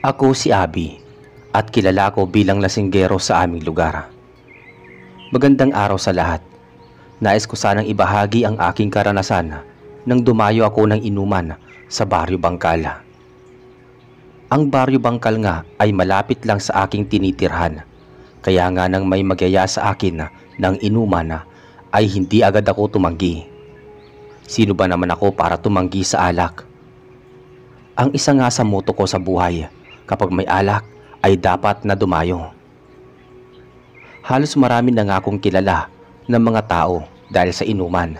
Ako si Abby at kilala ko bilang lasinggero sa aming lugar. Magandang araw sa lahat. Nais ko sanang ibahagi ang aking karanasan nang dumayo ako ng inuman sa Baryo Bangkal. Ang Baryo Bangkal nga ay malapit lang sa aking tinitirhan. Kaya nga nang may magyaya sa akin ng inuman ay hindi agad ako tumanggi. Sino ba naman ako para tumanggi sa alak? Ang isa nga sa moto ko sa buhay, kapag may alak ay dapat na dumayo. Halos marami na nga akong kilala ng mga tao dahil sa inuman.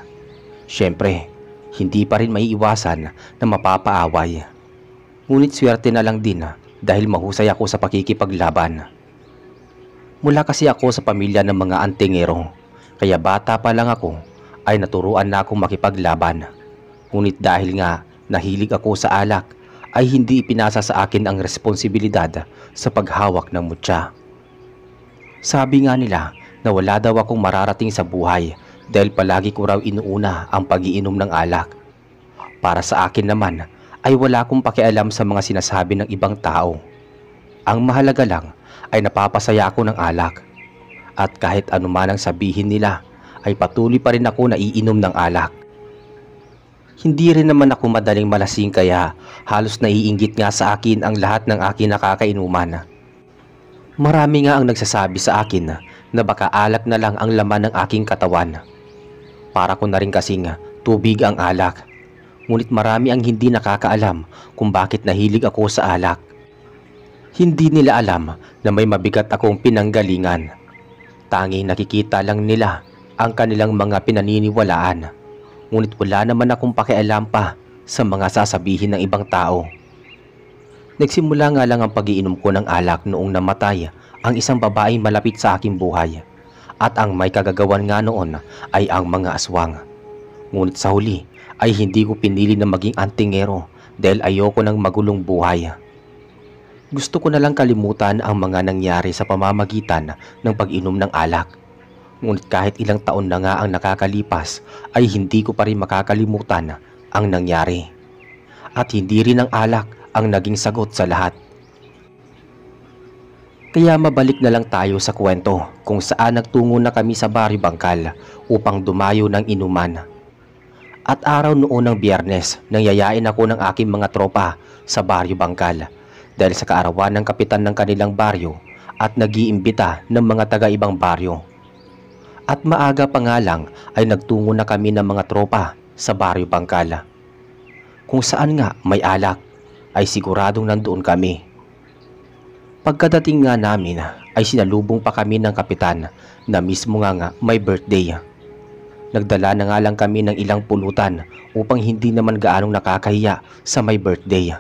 Siyempre, hindi pa rin maiiwasan na mapapaaway. Ngunit swerte na lang din dahil mahusay ako sa pakikipaglaban. Mula kasi ako sa pamilya ng mga antingero, kaya bata pa lang ako ay naturuan na akong makipaglaban. Ngunit dahil nga nahilig ako sa alak, ay hindi ipinasa sa akin ang responsibilidad sa paghawak ng mutya. Sabi nga nila na wala daw akong mararating sa buhay dahil palagi ko raw inuuna ang pag-iinom ng alak. Para sa akin naman ay wala akong pakialam sa mga sinasabi ng ibang tao. Ang mahalaga lang ay napapasaya ako ng alak. At kahit anuman ang sabihin nila ay patuloy pa rin ako naiinom ng alak. Hindi rin naman ako madaling malasing kaya halos naiinggit nga sa akin ang lahat ng aking nakakainuman. Marami nga ang nagsasabi sa akin na baka alak na lang ang laman ng aking katawan. Para ko na rin kasing tubig ang alak. Ngunit marami ang hindi nakakaalam kung bakit nahilig ako sa alak. Hindi nila alam na may mabigat akong pinanggalingan. Tanging nakikita lang nila ang kanilang mga pinaniniwalaan. Ngunit wala naman akong pakialam pa sa mga sasabihin ng ibang tao. Nagsimula nga lang ang pag-iinom ko ng alak noong namatay ang isang babaeng malapit sa aking buhay. At ang may kagagawan nga noon ay ang mga aswang. Ngunit sa huli ay hindi ko pinili na maging antingero dahil ayoko ng magulong buhay. Gusto ko na lang kalimutan ang mga nangyari sa pamamagitan ng pag-inom ng alak. Ngunit kahit ilang taon na nga ang nakakalipas ay hindi ko pa rin makakalimutan ang nangyari. At hindi rin ang alak ang naging sagot sa lahat. Kaya mabalik na lang tayo sa kwento kung saan nagtungo na kami sa Baryo Bangkal upang dumayo ng inuman. At araw noon ng Biyernes nang yayain ako ng aking mga tropa sa Baryo Bangkal dahil sa kaarawan ng kapitan ng kanilang baryo at nag-iimbita ng mga taga-ibang baryo. At maaga pa nga lang ay nagtungo na kami ng mga tropa sa Baryo Bangkal. Kung saan nga may alak ay siguradong nandoon kami. Pagkadating nga namin ay sinalubong pa kami ng kapitan na mismo nga may birthday. Nagdala na nga lang kami ng ilang pulutan upang hindi naman gaanong nakakahiya sa may birthday.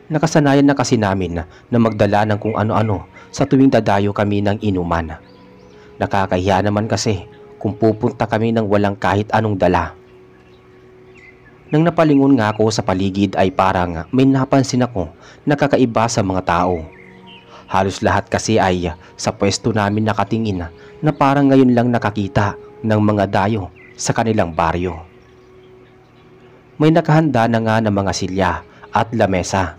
Nakasanayan na kasi namin na magdala ng kung ano-ano sa tuwing dadayo kami ng inuman. Nakakahiya naman kasi kung pupunta kami ng walang kahit anong dala. Nang napalingon nga ako sa paligid ay parang may napansin ako na kakaiba sa mga tao. Halos lahat kasi ay sa pwesto namin nakatingin na parang ngayon lang nakakita ng mga dayo sa kanilang baryo. May nakahanda na nga ng mga silya at lamesa.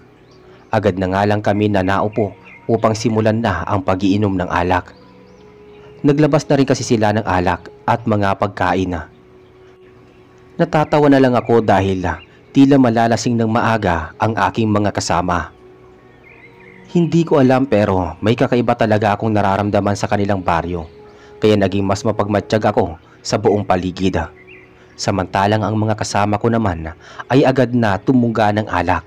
Agad na nga lang kami na naupo upang simulan na ang pag-iinom ng alak. Naglabas na rin kasi sila ng alak at mga pagkain. Natatawa na lang ako dahil tila malalasing ng maaga ang aking mga kasama. Hindi ko alam pero may kakaiba talaga akong nararamdaman sa kanilang baryo. Kaya naging mas mapagmatsyag ako sa buong paligid. Samantalang ang mga kasama ko naman ay agad na tumuga ng alak.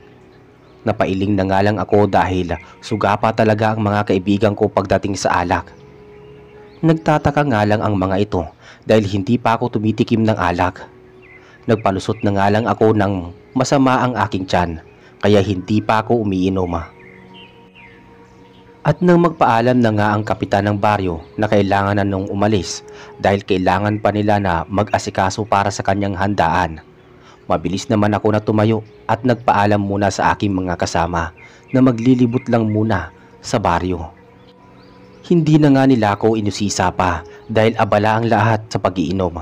Napailing na nga lang ako dahil suga pa talaga ang mga kaibigan ko pagdating sa alak. Nagtataka nga lang ang mga ito dahil hindi pa ako tumitikim ng alak. Nagpalusot na nga lang ako ng masama ang aking tiyan kaya hindi pa ako umiinom. At nang magpaalam na nga ang kapitan ng baryo na kailangan na nung umalis dahil kailangan pa nila na mag-asikaso para sa kanyang handaan. Mabilis naman ako na tumayo at nagpaalam muna sa aking mga kasama na maglilibot lang muna sa baryo. Hindi na nga nila ako inusisa pa dahil abala ang lahat sa pag-iinom.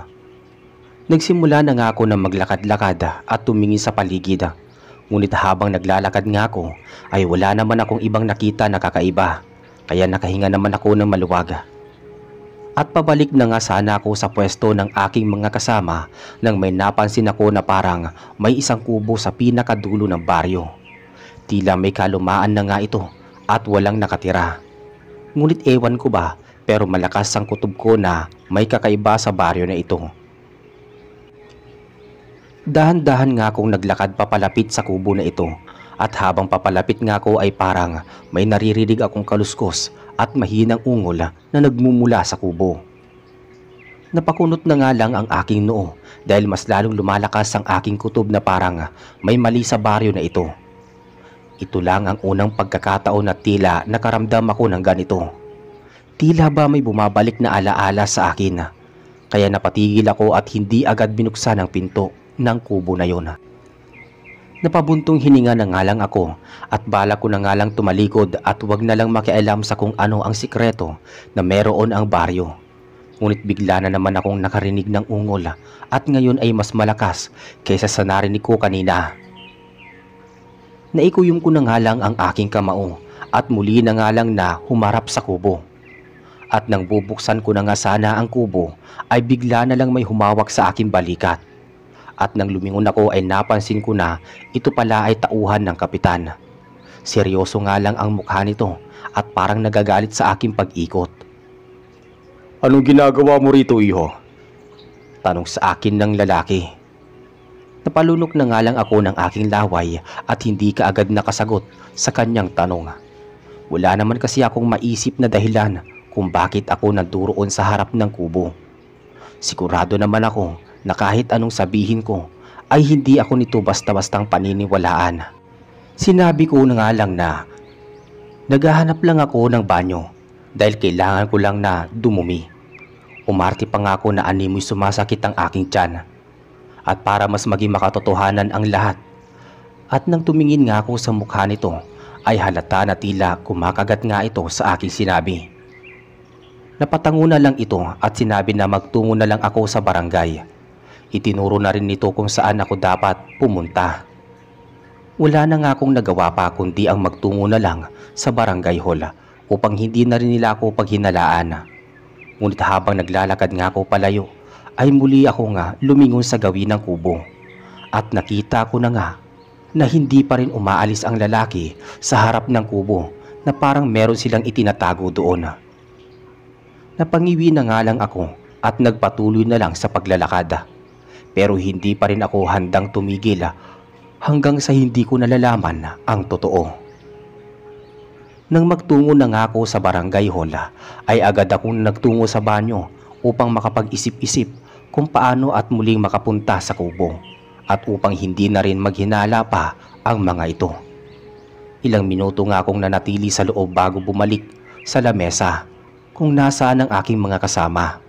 Nagsimula na nga ako na maglakad-lakad at tumingin sa paligid Ngunit habang naglalakad nga ako ay wala naman akong ibang nakita na kakaiba, kaya nakahinga naman ako ng maluwag. At pabalik na nga sana ako sa pwesto ng aking mga kasama nang may napansin ako na parang may isang kubo sa pinakadulo ng baryo. Tila may kalumaan na nga ito at walang nakatira. Ngunit ewan ko ba, pero malakas ang kutob ko na may kakaiba sa baryo na ito. Dahan-dahan nga akong naglakad papalapit sa kubo na ito, at habang papalapit nga ako ay parang may naririnig akong kaluskos at mahinang ungol na nagmumula sa kubo. Napakunot na nga lang ang aking noo dahil mas lalong lumalakas ang aking kutob na parang may mali sa baryo na ito. Ito lang ang unang pagkakataon na tila nakaramdam ako ng ganito. Tila ba may bumabalik na alaala sa akin, kaya napatigil ako at hindi agad binuksan ang pinto ng kubo na yon. Napabuntong hininga na nga lang ako at balak ko na nga lang tumalikod at wag na lang makialam sa kung ano ang sikreto na meron ang baryo. Ngunit bigla na naman akong nakarinig ng ungol at ngayon ay mas malakas kaysa sa narinig ko kanina. Naikuyom ko na nga lang ang aking kamao at muli na nga lang na humarap sa kubo. At nang bubuksan ko na nga sana ang kubo ay bigla na lang may humawak sa aking balikat. At nang lumingon ako ay napansin ko na ito pala ay tauhan ng kapitan. Seryoso nga lang ang mukha nito at parang nagagalit sa aking pag-ikot. "Anong ginagawa mo rito, iho?" tanong sa akin ng lalaki. Napalunok na nga lang ako ng aking laway at hindi kaagad nakasagot sa kanyang tanong. Wala naman kasi akong maisip na dahilan kung bakit ako nanduroon sa harap ng kubo. Sigurado naman ako na kahit anong sabihin ko ay hindi ako nito basta-bastang paniniwalaan. Sinabi ko na nga lang na naghahanap lang ako ng banyo dahil kailangan ko lang na dumumi. Umarte pa nga ako na animoy sumasakit ang aking tiyan. At para mas maging makatotohanan ang lahat, at nang tumingin nga ako sa mukha nito ay halata na tila kumakagat nga ito sa aking sinabi. Napatango na lang ito at sinabi na magtungo na lang ako sa barangay. Itinuro na rin nito kung saan ako dapat pumunta. Wala na nga akong nagawa pa kundi ang magtungo na lang sa barangay hall upang hindi na rin nila ako paghinalaan. Ngunit habang naglalakad nga ako palayo, ay muli ako nga lumingon sa gawin ng kubo at nakita ko na nga na hindi pa rin umaalis ang lalaki sa harap ng kubo na parang meron silang itinatago doon. Napangiwi na nga lang ako at nagpatuloy na lang sa paglalakad, pero hindi pa rin ako handang tumigil hanggang sa hindi ko nalalaman ang totoo. Nang magtungo na nga ako sa barangay hall ay agad akong nagtungo sa banyo upang makapag-isip-isip kung paano at muling makapunta sa kubo at upang hindi na rin maghinala pa ang mga ito. Ilang minuto nga akong nanatili sa loob bago bumalik sa lamesa kung nasaan ang aking mga kasama.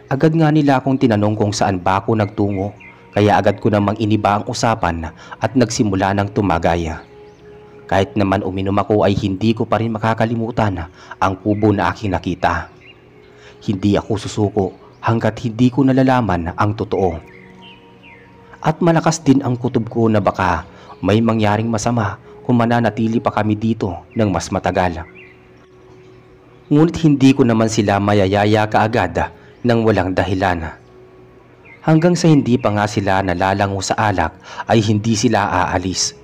Agad nga nila akong tinanong kung saan ba ako nagtungo, kaya agad ko namang iniba ang usapan at nagsimula ng tumagay. Kahit naman uminom ako ay hindi ko pa rin makakalimutan ang kubo na aking nakita. Hindi ako susuko hanggat hindi ko nalalaman ang totoo. At malakas din ang kutob ko na baka may mangyaring masama kung mananatili pa kami dito ng mas matagal. Ngunit hindi ko naman sila mayayaya kaagad nang walang dahilan. Hanggang sa hindi pa nga sila nalalango sa alak ay hindi sila aalis.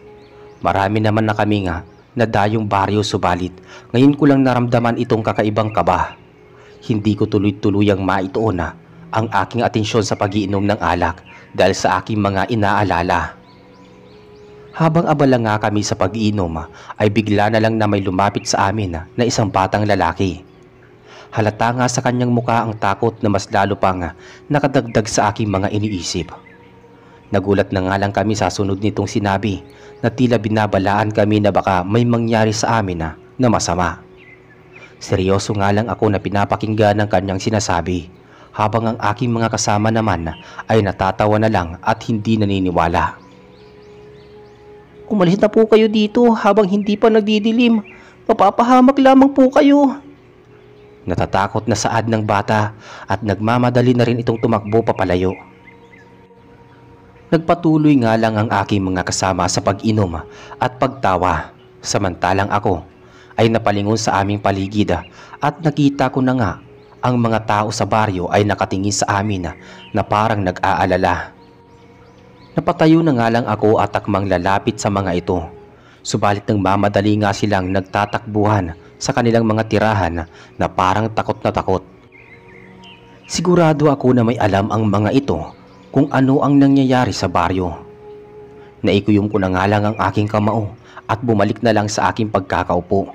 Marami naman na kami nga na dayong baryo subalit ngayon ko lang naramdaman itong kakaibang kaba. Hindi ko tuloy-tuluyang maituon ang aking atensyon sa pag-iinom ng alak dahil sa aking mga inaalala. Habang abala nga kami sa pag-iinom ay bigla na lang na may lumapit sa amin na isang batang lalaki. Halata nga sa kanyang muka ang takot na mas lalo pang nakadagdag sa aking mga iniisip. Nagulat na nga lang kami sa sunod nitong sinabi na tila binabalaan kami na baka may mangyari sa amin na masama. Seryoso nga lang ako na pinapakinggan ng kanyang sinasabi habang ang aking mga kasama naman ay natatawa na lang at hindi naniniwala. "Umalis na po kayo dito habang hindi pa nagdidilim. Mapapahamak lamang po kayo." Natatakot na saad ng bata at nagmamadali na rin itong tumakbo papalayo. Nagpatuloy nga lang ang aking mga kasama sa pag-inom at pagtawa, samantalang ako ay napalingon sa aming paligid at nakita ko na nga ang mga tao sa baryo ay nakatingin sa amin na parang nag-aalala. Napatayo na nga lang ako at akmang lalapit sa mga ito. Subalit nang mamadali nga silang nagtatakbuhan sa kanilang mga tirahan na parang takot na takot. Sigurado ako na may alam ang mga ito kung ano ang nangyayari sa baryo. Naikuyom ko na nga lang ang aking kamao at bumalik na lang sa aking pagkakaupo.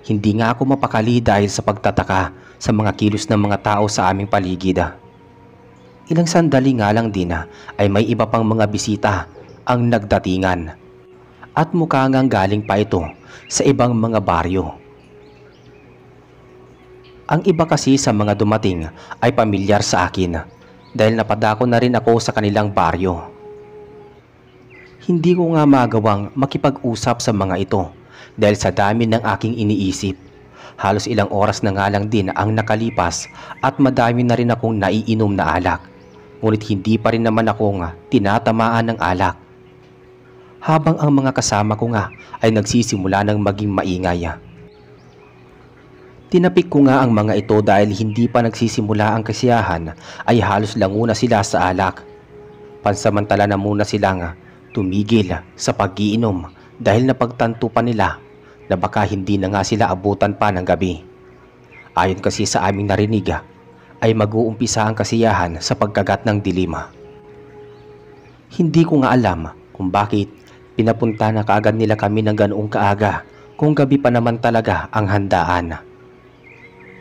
Hindi nga ako mapakali dahil sa pagtataka sa mga kilos ng mga tao sa aming paligid. Ilang sandali nga lang din ay may iba pang mga bisita ang nagdatingan. At mukha ngang galing pa ito sa ibang mga baryo. Ang iba kasi sa mga dumating ay pamilyar sa akin dahil napadako na rin ako sa kanilang baryo. Hindi ko nga magawang makipag-usap sa mga ito dahil sa dami ng aking iniisip. Halos ilang oras na nga lang din ang nakalipas at madami na rin akong naiinom na alak. Ngunit hindi pa rin naman ako tinatamaan ng alak. Habang ang mga kasama ko nga ay nagsisimula ng maging maingay. Tinapik ko nga ang mga ito dahil hindi pa nagsisimula ang kasiyahan ay halos languna sila sa alak. Pansamantala na muna sila tumigil sa pag-iinom dahil napagtanto pa nila na baka hindi na nga sila abutan pa ng gabi. Ayon kasi sa aming narinig ay mag-uumpisa ang kasiyahan sa pagkagat ng dilim. Hindi ko nga alam kung bakit pinapunta na kaagad nila kami ng ganoong kaaga kung gabi pa naman talaga ang handaan.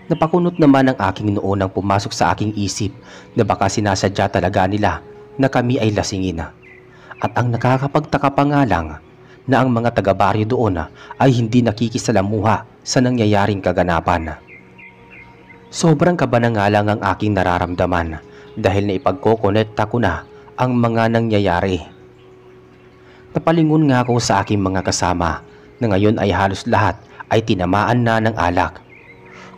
Napakunot naman ang aking noo nang pumasok sa aking isip na baka sinasadya talaga nila na kami ay lasingin. At ang nakakapagtaka pa nga lang na ang mga taga-baryo doon ay hindi nakikisalamuha sa nangyayaring kaganapan. Sobrang kaba na nga lang ang aking nararamdaman dahil naipagkokonekta ko na ang mga nangyayari. Napalingon nga ako sa aking mga kasama na ngayon ay halos lahat ay tinamaan na ng alak.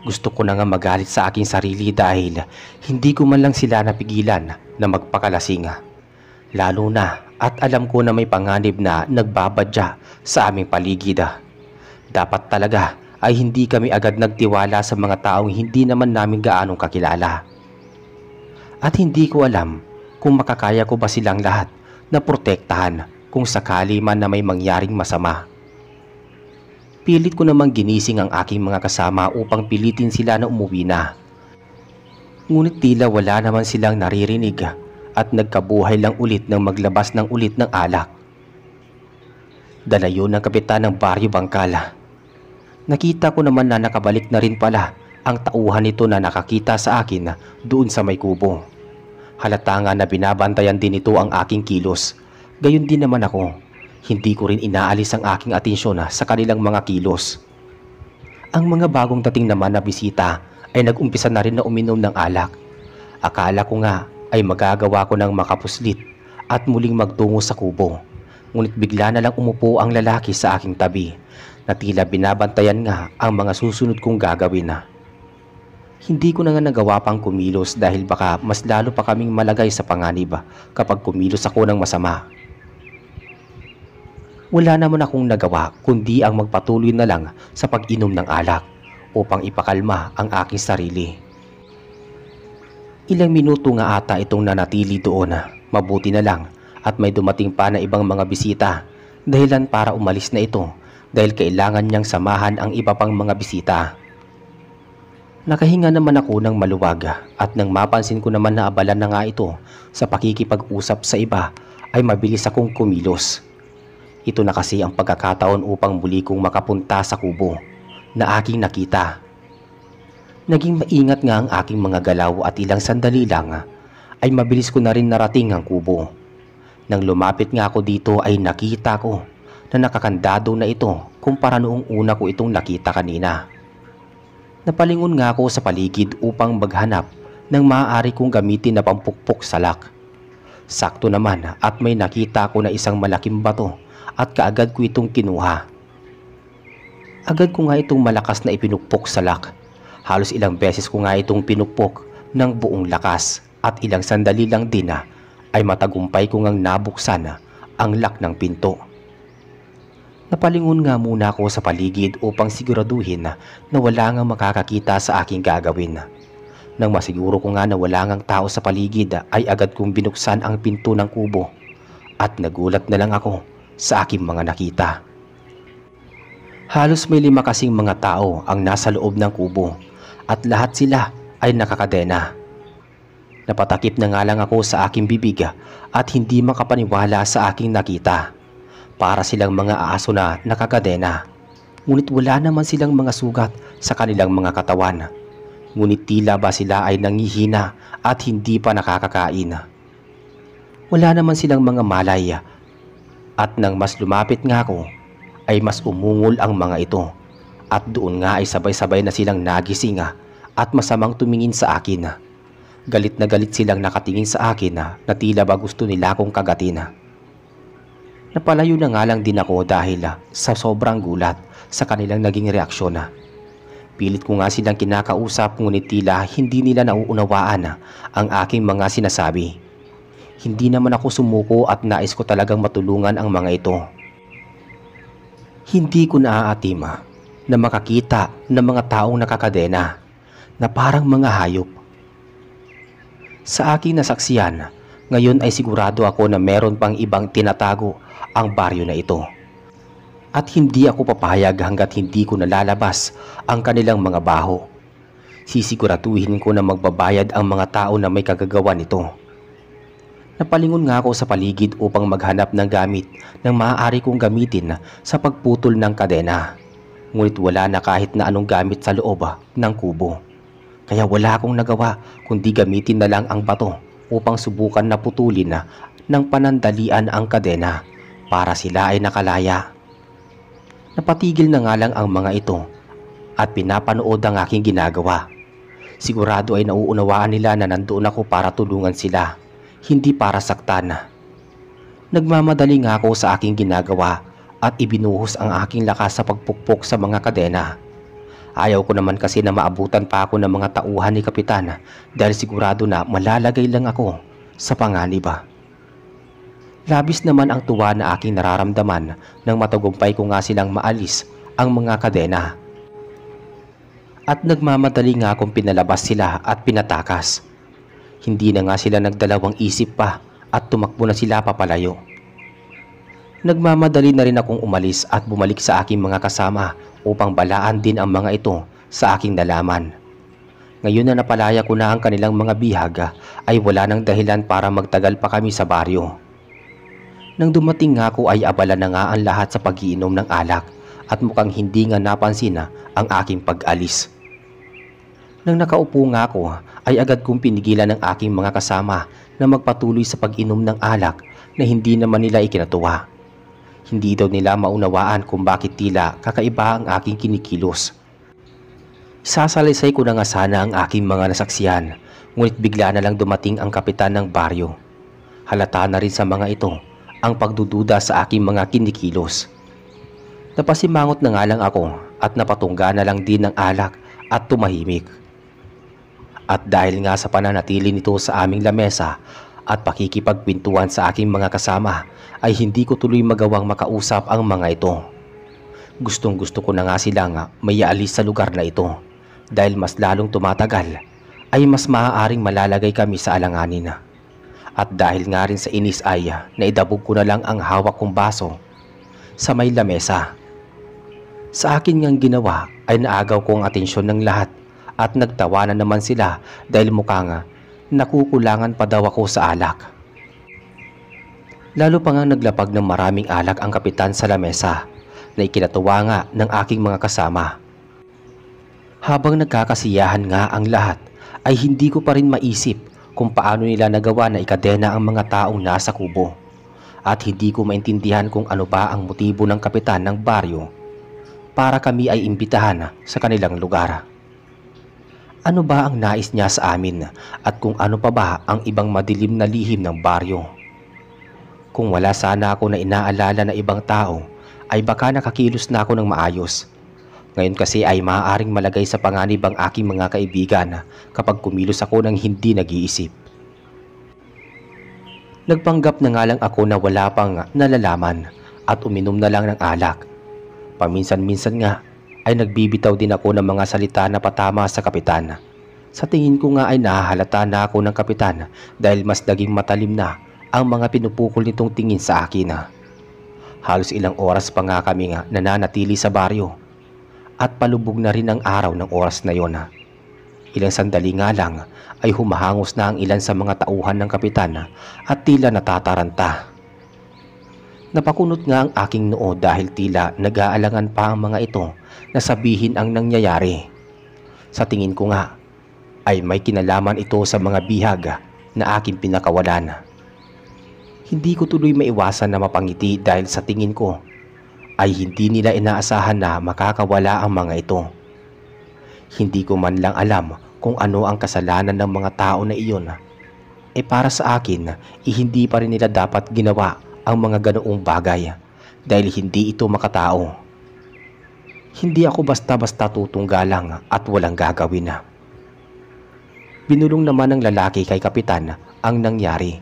Gusto ko na nga magalit sa aking sarili dahil hindi ko man lang sila napigilan na magpakalasing. Lalo na at alam ko na may panganib na nagbabadya sa aming paligid. Dapat talaga ay hindi kami agad nagtiwala sa mga taong hindi naman namin gaanong kakilala. At hindi ko alam kung makakaya ko ba silang lahat na protektahan kung sakali man na may mangyaring masama. Pilit ko namang ginising ang aking mga kasama upang pilitin sila na umuwi na. Ngunit tila wala naman silang naririnig at nagkabuhay lang ulit ng maglabas ng ulit ng alak. Dala yun ng kapitan ng Baryo Bangkal. Nakita ko naman na nakabalik na rin pala ang tauhan nito na nakakita sa akin doon sa may kubo. Halata nga na binabantayan din ito ang aking kilos. Gayon din naman ako, hindi ko rin inaalis ang aking atensyon sa kanilang mga kilos. Ang mga bagong dating naman na bisita ay nag-umpisa na rin na uminom ng alak. Akala ko nga ay magagawa ko ng makapuslit at muling magtungo sa kubo. Ngunit bigla na lang umupo ang lalaki sa aking tabi na tila binabantayan nga ang mga susunod kong gagawin. Hindi ko na nga nagawa pang kumilos dahil baka mas lalo pa kaming malagay sa panganib kapag kumilos ako ng masama. Wala naman akong nagawa kundi ang magpatuloy na lang sa pag-inom ng alak upang ipakalma ang aking sarili. Ilang minuto nga ata itong nanatili doon. Mabuti na lang at may dumating pa na ibang mga bisita dahilan para umalis na ito dahil kailangan niyang samahan ang iba pang mga bisita. Nakahinga naman ako ng maluwag at nang mapansin ko naman na abala na nga ito sa pakikipag-usap sa iba ay mabilis akong kumilos. Ito na kasi ang pagkakataon upang muli kong makapunta sa kubo na aking nakita. Naging maingat nga ang aking mga galaw at ilang sandali lang ay mabilis ko na rin narating ang kubo. Nang lumapit nga ako dito ay nakita ko na nakakandado na ito kumpara noong una ko itong nakita kanina. Napalingon nga ako sa paligid upang maghanap ng maaari kong gamitin na pampukpok sa lock. Sakto naman at may nakita ko na isang malaking bato at kaagad ko itong kinuha. Agad ko nga itong malakas na ipinukpok sa lock. Halos ilang beses ko nga itong pinukpok ng buong lakas at ilang sandali lang din ay matagumpay ko ngang nabuksan ang lock ng pinto. Napalingon nga muna ako sa paligid upang siguraduhin na wala ngang makakakita sa aking gagawin. Nang masiguro ko nga na wala ngang tao sa paligid ay agad kong binuksan ang pinto ng kubo at nagulat na lang ako sa aking mga nakita. Halos may 5 kasing mga tao ang nasa loob ng kubo at lahat sila ay nakakadena. Napatakip na nga lang ako sa aking bibig at hindi makapaniwala sa aking nakita. Para silang mga aso na nakakadena. Ngunit wala naman silang mga sugat sa kanilang mga katawan. Ngunit tila ba sila ay nangihina at hindi pa nakakakain. Wala naman silang mga malay at nang mas lumapit nga ako ay mas umungol ang mga ito at doon nga ay sabay-sabay na silang nagising at masamang tumingin sa akin. Galit na galit silang nakatingin sa akin na tila ba gusto nila akong kagatin. Napalayo na nga lang din ako dahil sa sobrang gulat sa kanilang naging reaksyon. Pilit ko nga silang kinakausap ngunit tila hindi nila nauunawaan ang aking mga sinasabi. Hindi naman ako sumuko at nais ko talagang matulungan ang mga ito. Hindi ko naaatim na makakita ng mga taong nakakadena na parang mga hayop. Sa aking nasaksiyan, ngayon ay sigurado ako na meron pang ibang tinatago ang baryo na ito. At hindi ako papayag hanggat hindi ko nalalabas ang kanilang mga baho. Sisiguraduhin ko na magbabayad ang mga tao na may kagagawan nito. Napalingon nga ako sa paligid upang maghanap ng gamit na maaari kong gamitin sa pagputol ng kadena. Ngunit wala na kahit na anong gamit sa loob ng kubo. Kaya wala akong nagawa kundi gamitin na lang ang bato upang subukan na putulin ng panandalian ang kadena para sila ay nakalaya. Napatigil na nga lang ang mga ito at pinapanood ang aking ginagawa. Sigurado ay nauunawaan nila na nandoon ako para tulungan sila, hindi para saktan. Nagmamadali nga ako sa aking ginagawa at ibinuhos ang aking lakas sa pagpukpok sa mga kadena. Ayaw ko naman kasi na maabutan pa ako ng mga tauhan ni Kapitan dahil sigurado na malalagay lang ako sa panganib. Labis naman ang tuwa na aking nararamdaman nang matagumpay ko nga silang maalis ang mga kadena. At nagmamadali nga akong pinalabas sila at pinatakas. Hindi na nga sila nagdalawang isip pa at tumakbo na sila papalayo. Nagmamadali na rin akong umalis at bumalik sa aking mga kasama upang balaan din ang mga ito sa aking nalaman. Ngayon na napalaya ko na ang kanilang mga bihag ay wala nang dahilan para magtagal pa kami sa baryo. Nang dumating nga ako ay abala na nga ang lahat sa pag-iinom ng alak at mukhang hindi nga napansin ang aking pag-alis. Nang nakaupo nga ako ay agad kong pinigilan ng aking mga kasama na magpatuloy sa pag-inom ng alak na hindi naman nila ikinatuwa. Hindi daw nila maunawaan kung bakit tila kakaiba ang aking kinikilos. Sasalaysay ko na nga sana ang aking mga nasaksiyan, ngunit bigla na lang dumating ang kapitan ng baryo. Halata na rin sa mga ito ang pagdududa sa aking mga kinikilos. Napasimangot na nga lang ako at napatungga na lang din ng alak at tumahimik. At dahil nga sa pananatili nito sa aming lamesa at pakikipagpintuan sa aking mga kasama ay hindi ko tuloy magawang makausap ang mga ito. Gustong gusto ko na nga silang may aalis sa lugar na ito dahil mas lalong tumatagal ay mas maaaring malalagay kami sa alanganin. At dahil nga rin sa inis ay naidabog ko na lang ang hawak kong baso sa may lamesa. Sa akin ngang ginawa ay naagaw ko ang atensyon ng lahat at nagtawanan naman sila dahil mukhang nakukulangan pa daw ako sa alak. Lalo pa nga naglapag ng maraming alak ang kapitan sa lamesa na ikinatuwa nga ng aking mga kasama. Habang nagkakasiyahan nga ang lahat ay hindi ko pa rin maisip kung paano nila nagawa na ikadena ang mga taong nasa kubo at hindi ko maintindihan kung ano ba ang motibo ng kapitan ng baryo para kami ay imbitahan sa kanilang lugar. Ano ba ang nais niya sa amin at kung ano pa ba ang ibang madilim na lihim ng baryo? Kung wala sana ako na inaalala na ibang tao ay baka nakakilos na ako ng maayos. Ngayon kasi ay maaaring malagay sa panganib ang aking mga kaibigan kapag kumilos ako ng hindi nag-iisip. Nagpanggap na nga lang ako na wala pang nalalaman at uminom na lang ng alak. Paminsan-minsan nga ay nagbibitaw din ako ng mga salita na patama sa kapitan. Sa tingin ko nga ay nahahalata na ako ng kapitan dahil mas naging matalim na ang mga pinupukol nitong tingin sa akin. Halos ilang oras pa nga kami nga nananatili sa baryo at palubog na rin ang araw ng oras na yon. Ilang sandali nga lang ay humahangos na ang ilan sa mga tauhan ng kapitan at tila natataranta. Napakunot nga ang aking noo dahil tila nag-aalangan pa ang mga ito na sabihin ang nangyayari. Sa tingin ko nga ay may kinalaman ito sa mga bihag na aking pinakawalan. Hindi ko tuloy maiwasan na mapangiti dahil sa tingin ko ay hindi nila inaasahan na makakawala ang mga ito. Hindi ko man lang alam kung ano ang kasalanan ng mga tao na iyon. Para sa akin, hindi pa rin nila dapat ginawa ang mga ganoong bagay dahil hindi ito makatao. Hindi ako basta-basta tutunggalang at walang gagawin. Binulong naman ng lalaki kay kapitan ang nangyari.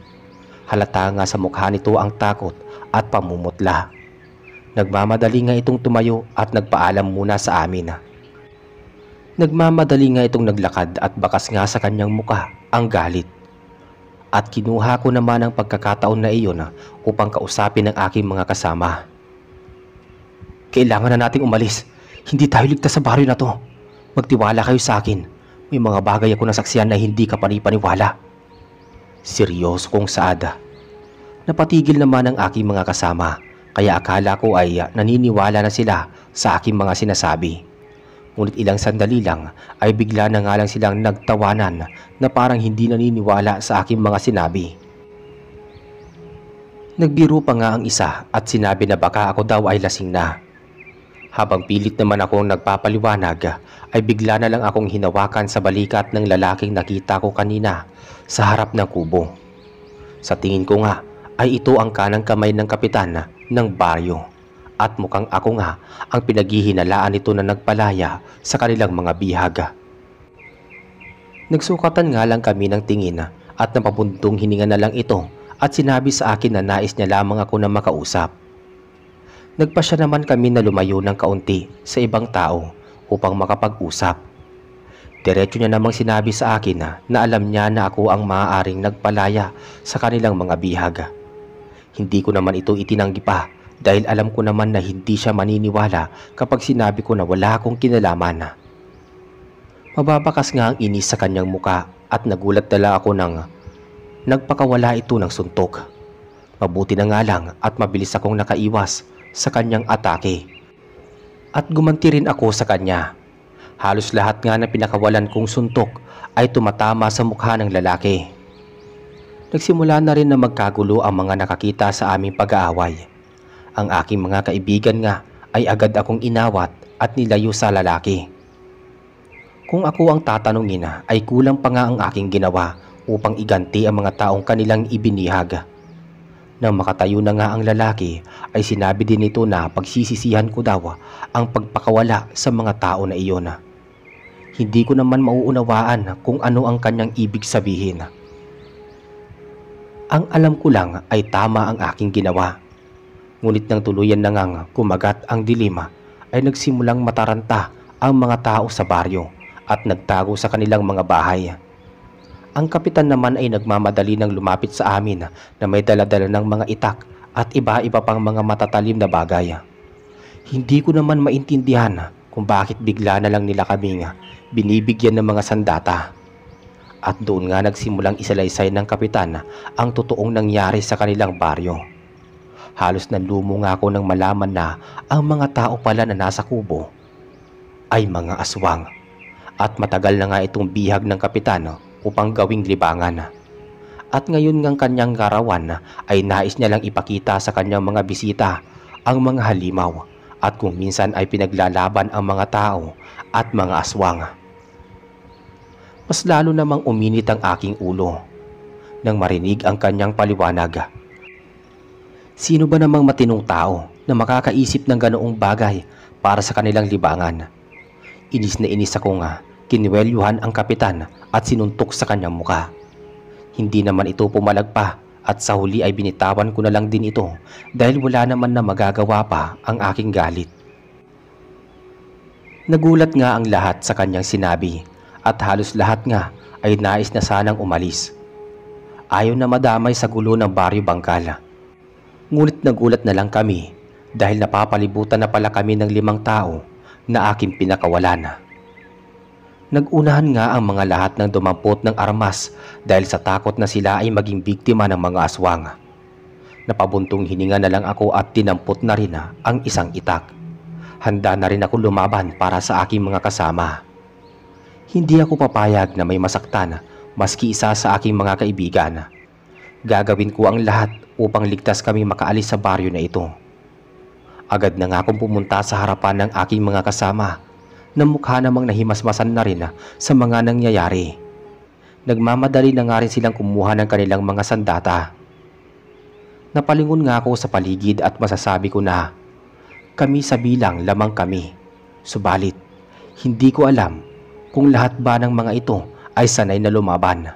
Halata nga sa mukha nito ang takot at pamumutla. Nagmamadali nga itong tumayo at nagpaalam muna sa amin. Nagmamadali nga itong naglakad at bakas nga sa kanyang mukha ang galit. At kinuha ko naman ang pagkakataon na iyon upang kausapin ang aking mga kasama. Kailangan na nating umalis. Hindi tayo ligtas sa baryo na to. Magtiwala kayo sa akin. May mga bagay ako nasaksihan na hindi ka panipaniwala. Seryoso kong saada. Napatigil naman ang aking mga kasama, kaya akala ko ay naniniwala na sila sa aking mga sinasabi. Ngunit ilang sandali lang ay bigla na nga lang silang nagtawanan na parang hindi naniniwala sa aking mga sinabi. Nagbiro pa nga ang isa at sinabi na baka ako daw ay lasing na. Habang pilit naman akong nagpapaliwanag ay bigla na lang akong hinawakan sa balikat ng lalaking nakita ko kanina sa harap ng kubo. Sa tingin ko nga ay ito ang kanang kamay ng kapitan ng baryo at mukhang ako nga ang pinaghihinalaan nito na nagpalaya sa kanilang mga bihag. Nagsukatan nga lang kami ng tingin at napabuntong hininga na lang ito at sinabi sa akin na nais niya lamang ako na makausap. Nagpasya naman kami na lumayo ng kaunti sa ibang tao upang makapag-usap. Diretso niya namang sinabi sa akin na alam niya na ako ang maaaring nagpalaya sa kanilang mga bihag. Hindi ko naman ito itinanggi pa dahil alam ko naman na hindi siya maniniwala kapag sinabi ko na wala akong kinalaman. Mababakas nga ang inis sa kanyang muka at nagulat na lang ako nang nagpakawala ito ng suntok. Mabuti na nga lang at mabilis akong nakaiwas sa kanyang atake. At gumanti rin ako sa kanya. Halos lahat nga na pinakawalan kong suntok ay tumatama sa mukha ng lalaki. Nagsimula na rin na magkagulo ang mga nakakita sa aming pag-aaway. Ang aking mga kaibigan nga ay agad akong inawat at nilayo sa lalaki. Kung ako ang tatanungin ay kulang pa nga ang aking ginawa upang iganti ang mga taong kanilang ibinihag. Nang makatayo na nga ang lalaki ay sinabi din nito na pagsisisihan ko daw ang pagpakawala sa mga tao na iyon. Hindi ko naman mauunawaan kung ano ang kanyang ibig sabihin. Ang alam ko lang ay tama ang aking ginawa. Ngunit nang tuluyan na ngang kumagat ang dilima ay nagsimulang mataranta ang mga tao sa baryo at nagtago sa kanilang mga bahay. Ang kapitan naman ay nagmamadali ng lumapit sa amin na may daladala ng mga itak at iba-iba pang mga matatalim na bagay. Hindi ko naman maintindihan kung bakit bigla na lang nila kaming binibigyan ng mga sandata. At doon nga nagsimulang isalaysay ng kapitan ang totoong nangyari sa kanilang baryo. Halos nanlumo nga ako nang malaman na ang mga tao pala na nasa kubo ay mga aswang. At matagal na nga itong bihag ng kapitan upang gawing libangan. At ngayon ngang kanyang karawan ay nais niya lang ipakita sa kanyang mga bisita ang mga halimaw at kung minsan ay pinaglalaban ang mga tao at mga aswang. Mas lalo namang uminit ang aking ulo nang marinig ang kanyang paliwanag. Sino ba namang matinong tao na makakaisip ng ganoong bagay para sa kanilang libangan? Inis na inis ako nga. Kinuwelyuhan ang kapitan at sinuntok sa kanyang muka. Hindi naman ito pumalag pa At sa huli ay binitawan ko na lang din ito dahil wala naman na magagawa pa ang aking galit. Nagulat nga ang lahat sa kanyang sinabi at halos lahat nga ay nais na sanang umalis. Ayaw na madamay sa gulo ng Baryo Bangkal. Ngunit nagulat na lang kami dahil napapalibutan na pala kami ng 5 tao na aking pinakawalan. Nagunahan nga ang mga lahat ng dumampot ng armas dahil sa takot na sila ay maging biktima ng mga aswang. Napabuntong hininga na lang ako at tinampot na rin ang isang itak. Handa na rin ako lumaban para sa aking mga kasama. Hindi ako papayag na may masaktan maski isa sa aking mga kaibigan. Gagawin ko ang lahat upang ligtas kami makaalis sa baryo na ito. Agad na nga akong pumunta sa harapan ng aking mga kasama na mukha namang nahimasmasan na rin sa mga nangyayari. Nagmamadali na nga rin silang kumuha ng kanilang mga sandata. Napalingon nga ako sa paligid at masasabi ko na kami sa bilang lamang kami. Subalit, hindi ko alam kung lahat ba ng mga ito ay sanay na lumaban.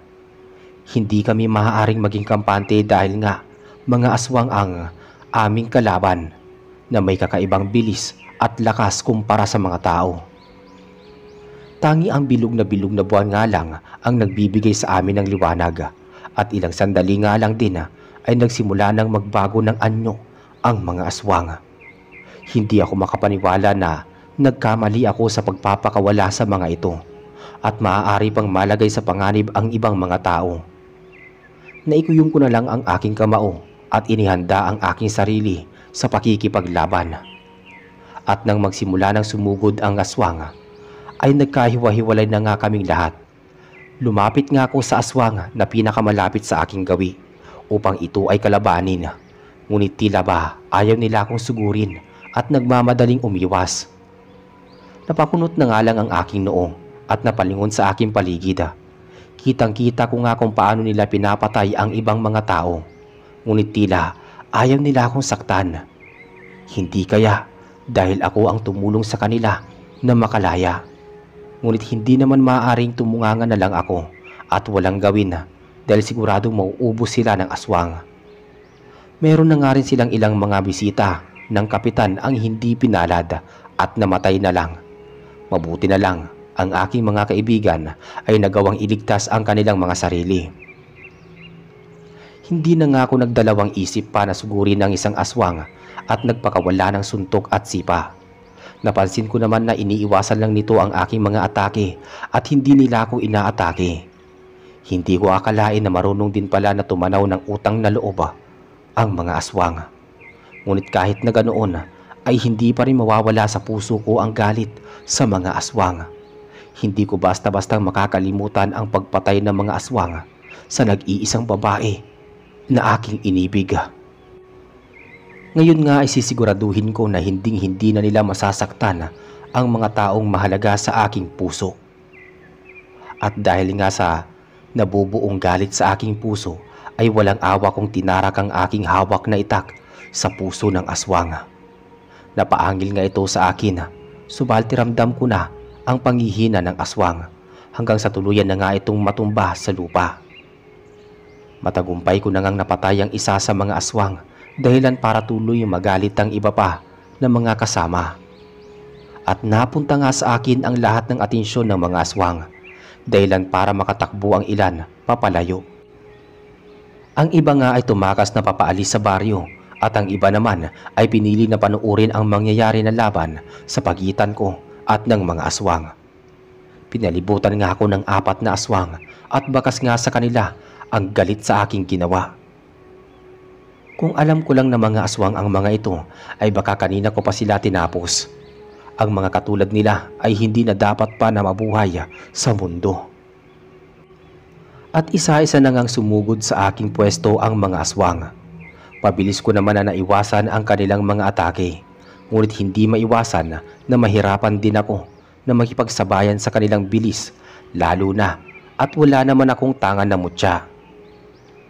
Hindi kami maaaring maging kampante dahil nga mga aswang ang aming kalaban na may kakaibang bilis at lakas kumpara sa mga tao. Tangi ang bilog na buwan nga lang ang nagbibigay sa amin ng liwanag at ilang sandali nga lang din ay nagsimula ng magbago ng anyo ang mga aswang. Hindi ako makapaniwala na nagkamali ako sa pagpapakawala sa mga ito at maaari pang malagay sa panganib ang ibang mga tao. Naikuyong ko na lang ang aking kamao at inihanda ang aking sarili sa pakikipaglaban. At nang magsimula ng sumugod ang aswang, ay nagkahiwa-hiwalay na nga kaming lahat. Lumapit nga ako sa aswang na pinakamalapit sa aking gawi upang ito ay kalabanin. Ngunit tila ba ayaw nila akong sugurin at nagmamadaling umiwas. Napakunot na nga lang ang aking noo at napalingon sa aking paligid. Kitang-kita ko nga kung paano nila pinapatay ang ibang mga tao. Ngunit tila ayaw nila akong saktan. Hindi kaya dahil ako ang tumulong sa kanila na makalaya. Ngunit hindi naman maaaring tumunganga na lang ako at walang gawin dahil siguradong mauubos sila ng aswang. Meron na nga rin silang ilang mga bisita ng kapitan ang hindi pinalad at namatay na lang. Mabuti na lang ang aking mga kaibigan ay nagawang iligtas ang kanilang mga sarili. Hindi na nga ako nagdalawang isip pa na sugurin ang isang aswang at nagpakawala ng suntok at sipa. Napansin ko naman na iniiwasan lang nito ang aking mga atake at hindi nila ako inaatake. Hindi ko akalain na marunong din pala na tumanaw ng utang na loob ang mga aswang. Ngunit kahit na ganoon ay hindi pa rin mawawala sa puso ko ang galit sa mga aswang. Hindi ko basta-bastang makakalimutan ang pagpatay ng mga aswang sa nag-iisang babae na aking inibig. Ngayon nga ay sisiguraduhin ko na hinding-hindi na nila masasaktan ang mga taong mahalaga sa aking puso. At dahil nga sa nabubuong galit sa aking puso ay walang awa kong tinarak ang aking hawak na itak sa puso ng aswang. Napaangil nga ito sa akin, subalit ramdam ko na ang panghihina ng aswang hanggang sa tuluyan na nga itong matumba sa lupa. Matagumpay ko na ngang napatay ang isa sa mga aswang dahilan para tuloy magalit ang iba pa ng mga kasama. At napunta nga sa akin ang lahat ng atensyon ng mga aswang dahilan para makatakbo ang ilan papalayo. Ang iba nga ay tumakas na papaalis sa baryo at ang iba naman ay pinili na panuurin ang mangyayari na laban sa pagitan ko at ng mga aswang. Pinalibutan nga ako ng 4 na aswang at bakas nga sa kanila ang galit sa aking ginawa. Kung alam ko lang na mga aswang ang mga ito ay baka kanina ko pa sila tinapos. Ang mga katulad nila ay hindi na dapat pa na mabuhay sa mundo. At isa-isa na ngang sumugod sa aking pwesto ang mga aswang. Pabilis ko naman na naiwasan ang kanilang mga atake. Ngunit hindi maiwasan na mahirapan din ako na makipagsabayan sa kanilang bilis, lalo na at wala naman akong tangan na mutya.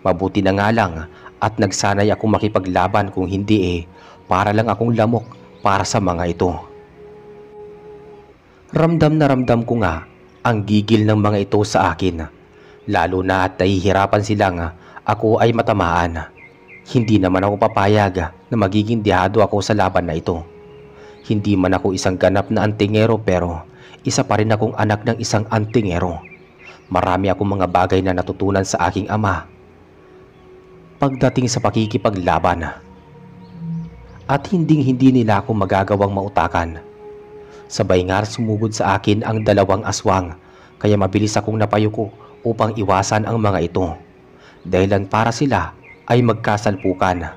Mabuti na nga lang at nagsanay akong makipaglaban, kung hindi para lang akong lamok para sa mga ito. Ramdam na ramdam ko nga ang gigil ng mga ito sa akin, lalo na at nahihirapan silang ako ay matamaan. Hindi naman ako papayag na magiging dihado ako sa laban na ito. Hindi man ako isang ganap na antingero pero isa pa rin akong anak ng isang antingero. Marami akong mga bagay na natutunan sa aking ama pagdating sa pakikipaglaban. At hindi nila ako magagawang mautakan. Sabay nga sumugod sa akin ang dalawang aswang kaya mabilis akong napayuko upang iwasan ang mga ito. Dahilan para sila ay magkasalpukan.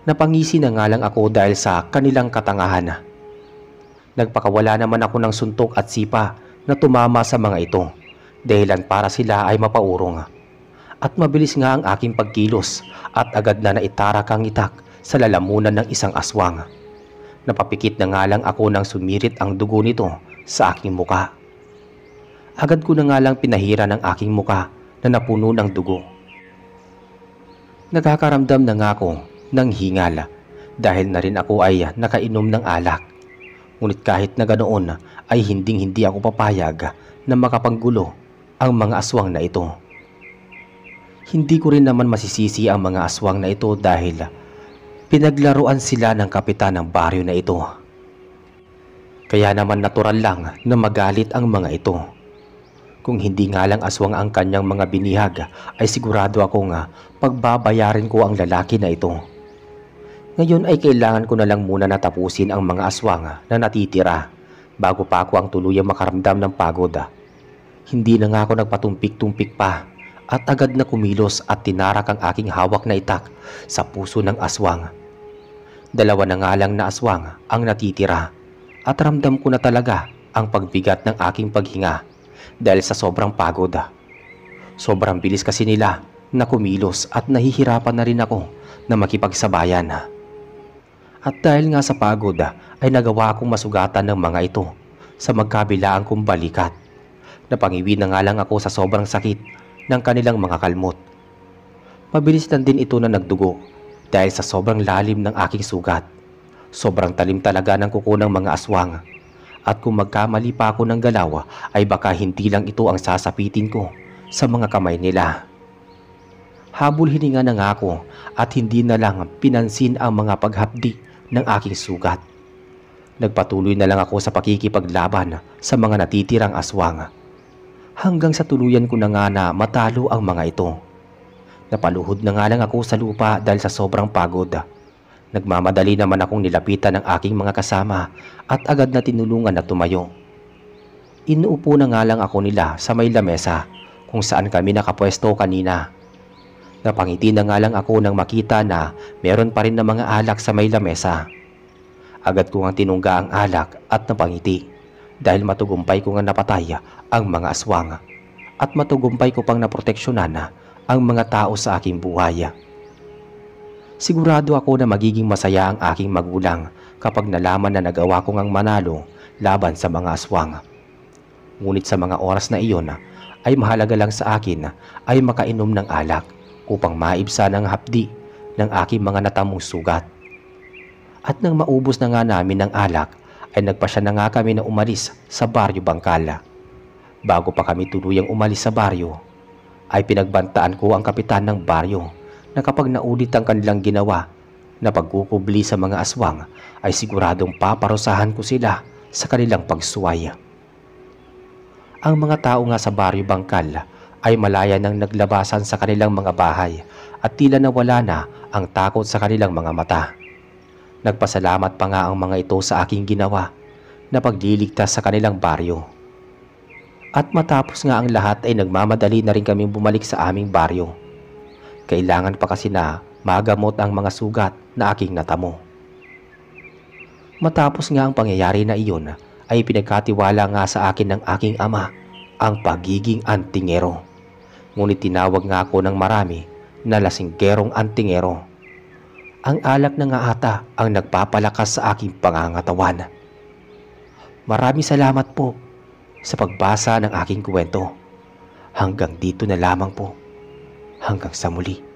Napangisi na nga lang ako dahil sa kanilang katangahan. Nagpakawala naman ako ng suntok at sipa na tumama sa mga ito. Dahilan para sila ay mapaurong. At mabilis nga ang aking pagkilos at agad na naitarak ang itak sa lalamunan ng isang aswang. Napapikit na nga lang ako nang sumirit ang dugo nito sa aking muka. Agad ko na nga lang pinahira ng aking muka na napuno ng dugo. Nakakaramdam na nga ako ng hingal dahil na rin ako ay nakainom ng alak. Ngunit kahit na ganoon ay hindi ako papayag na makapanggulo ang mga aswang na ito. Hindi ko rin naman masisisi ang mga aswang na ito dahil pinaglaruan sila ng kapitan ng baryo na ito. Kaya naman natural lang na magalit ang mga ito. Kung hindi nga lang aswang ang kanyang mga binihag ay sigurado ako nga pagbabayarin ko ang lalaki na ito. Ngayon ay kailangan ko na lang muna natapusin ang mga aswang na natitira bago pa ako ang tuluyang makaramdam ng pagod. Hindi na nga ako nagpatumpik-tumpik pa at agad na kumilos at tinarak ang aking hawak na itak sa puso ng aswang. Dalawa na nga lang na aswang ang natitira at ramdam ko na talaga ang pagbigat ng aking paghinga dahil sa sobrang pagod. Sobrang bilis kasi nila na kumilos at nahihirapan na rin ako na makipagsabayan. At dahil nga sa pagod ay nagawa akong masugatan ng mga ito sa magkabilaan kong balikat. Napangiwi na nga lang ako sa sobrang sakit ng kanilang mga kalmot. Mabilis lang din ito na nagdugo dahil sa sobrang lalim ng aking sugat. Sobrang talim talaga ng kuko ng mga aswang. At kung magkamali pa ako ng galaw ay baka hindi lang ito ang sasapitin ko sa mga kamay nila. Habol hininga na nga ako at hindi na lang pinansin ang mga paghapdi ng aking sugat. Nagpatuloy na lang ako sa pakikipaglaban sa mga natitirang aswang. Hanggang sa tuluyan ko na nga na matalo ang mga ito. Napaluhod na nga lang ako sa lupa dahil sa sobrang pagod. Nagmamadali naman akong nilapitan ng aking mga kasama at agad na tinulungan na tumayo. Inuupo na nga lang ako nila sa may lamesa kung saan kami nakapwesto kanina. Napangiti na nga lang ako nang makita na meron pa rin na mga alak sa may lamesa. Agad ko nga tinungga ang alak at napangiti dahil matugumpay ko nga napatay ang mga aswang at matugumpay ko pang naproteksyonan ang mga tao sa aking buhay. Sigurado ako na magiging masaya ang aking magulang kapag nalaman na nagawa ko ngang manalo laban sa mga aswang. Ngunit sa mga oras na iyon ay mahalaga lang sa akin ay makainom ng alak upang maibsan ang hapdi ng aking mga natamong sugat. At nang maubos na nga namin ng alak ay nagpasya na nga kami na umalis sa baryo Bangkala. Bago pa kami tuluyang umalis sa baryo ay pinagbantaan ko ang kapitan ng baryo na kapag naulit ang kanilang ginawa na pagkukubli sa mga aswang ay siguradong paparusahan ko sila sa kanilang pagsuway. Ang mga tao nga sa baryo Bangkal ay malaya nang naglabasan sa kanilang mga bahay at tila nawala na ang takot sa kanilang mga mata. Nagpasalamat pa nga ang mga ito sa aking ginawa na pagliligtas sa kanilang baryo. At matapos nga ang lahat ay nagmamadali na rin kaming bumalik sa aming baryo. Kailangan pa kasi na magamot ang mga sugat na aking natamo. Matapos nga ang pangyayari na iyon ay pinagkatiwala nga sa akin ng aking ama ang pagiging antingero. Ngunit tinawag nga ako ng marami na lasinggerong antingero. Ang alak na nga ata ang nagpapalakas sa aking pangangatawan. Maraming salamat po sa pagbasa ng aking kwento. Hanggang dito na lamang po. Hanggang sa muli.